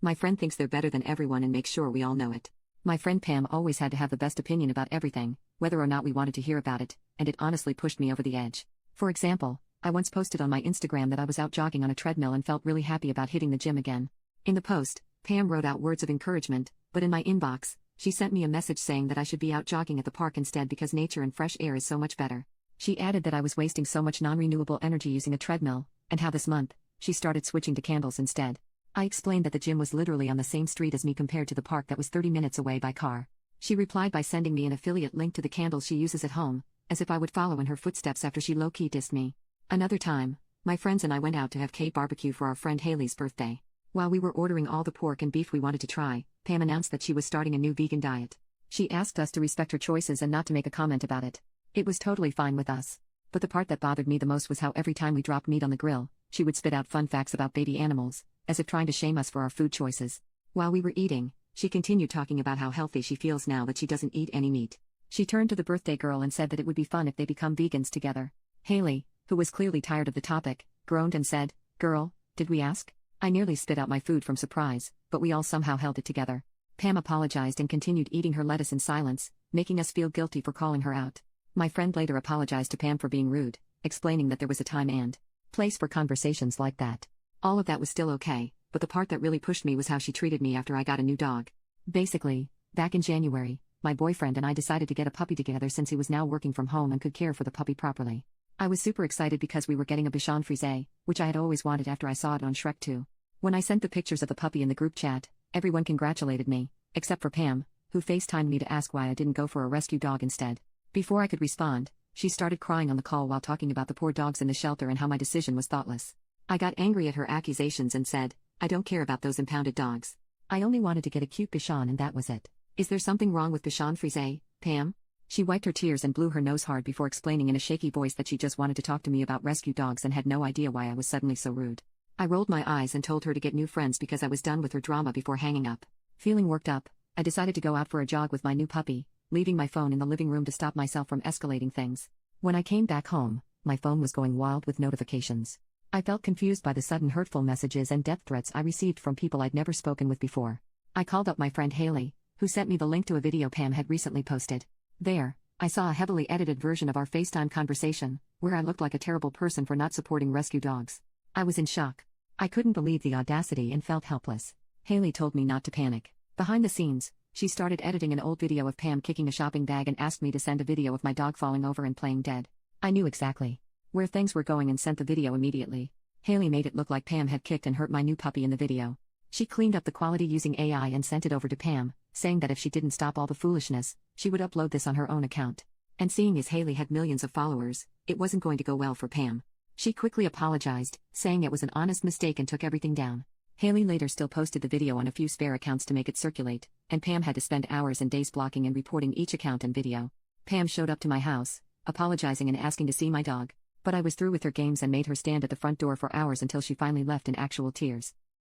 My friend thinks they're better than everyone and makes sure we all know it. My friend Pam always had to have the best opinion about everything, whether or not we wanted to hear about it, and it honestly pushed me over the edge. For example, I once posted on my Instagram that I was out jogging on a treadmill and felt really happy about hitting the gym again. In the post, Pam wrote out words of encouragement, but in my inbox, she sent me a message saying that I should be out jogging at the park instead because nature and fresh air is so much better. She added that I was wasting so much non-renewable energy using a treadmill, and how this month, she started switching to candles instead. I explained that the gym was literally on the same street as me compared to the park that was 30 minutes away by car. She replied by sending me an affiliate link to the candles she uses at home, as if I would follow in her footsteps after she low-key dissed me. Another time, my friends and I went out to have cake barbecue for our friend Haley's birthday. While we were ordering all the pork and beef we wanted to try, Pam announced that she was starting a new vegan diet. She asked us to respect her choices and not to make a comment about it. It was totally fine with us. But the part that bothered me the most was how every time we dropped meat on the grill, she would spit out fun facts about baby animals, as if trying to shame us for our food choices. While we were eating, she continued talking about how healthy she feels now that she doesn't eat any meat. She turned to the birthday girl and said that it would be fun if they become vegans together. Haley, who was clearly tired of the topic, groaned and said, "Girl, did we ask?" I nearly spit out my food from surprise, but we all somehow held it together. Pam apologized and continued eating her lettuce in silence, making us feel guilty for calling her out. My friend later apologized to Pam for being rude, explaining that there was a time and place for conversations like that. All of that was still okay, but the part that really pushed me was how she treated me after I got a new dog. Basically, back in January, my boyfriend and I decided to get a puppy together since he was now working from home and could care for the puppy properly. I was super excited because we were getting a Bichon Frise, which I had always wanted after I saw it on Shrek 2. When I sent the pictures of the puppy in the group chat, everyone congratulated me, except for Pam, who FaceTimed me to ask why I didn't go for a rescue dog instead. Before I could respond, she started crying on the call while talking about the poor dogs in the shelter and how my decision was thoughtless. I got angry at her accusations and said, "I don't care about those impounded dogs. I only wanted to get a cute Bichon and that was it. Is there something wrong with Bichon Frise, Pam?" She wiped her tears and blew her nose hard before explaining in a shaky voice that she just wanted to talk to me about rescue dogs and had no idea why I was suddenly so rude. I rolled my eyes and told her to get new friends because I was done with her drama before hanging up. Feeling worked up, I decided to go out for a jog with my new puppy, leaving my phone in the living room to stop myself from escalating things. When I came back home, my phone was going wild with notifications. I felt confused by the sudden hurtful messages and death threats I received from people I'd never spoken with before. I called up my friend Haley, who sent me the link to a video Pam had recently posted. There, I saw a heavily edited version of our FaceTime conversation, where I looked like a terrible person for not supporting rescue dogs. I was in shock. I couldn't believe the audacity and felt helpless. Haley told me not to panic. Behind the scenes, she started editing an old video of Pam kicking a shopping bag and asked me to send a video of my dog falling over and playing dead. I knew exactly where things were going and sent the video immediately. Haley made it look like Pam had kicked and hurt my new puppy in the video. She cleaned up the quality using AI and sent it over to Pam, saying that if she didn't stop all the foolishness, she would upload this on her own account. And seeing as Haley had millions of followers, it wasn't going to go well for Pam. She quickly apologized, saying it was an honest mistake and took everything down. Haley later still posted the video on a few spare accounts to make it circulate, and Pam had to spend hours and days blocking and reporting each account and video. Pam showed up to my house, apologizing and asking to see my dog, but I was through with her games and made her stand at the front door for hours until she finally left in actual tears.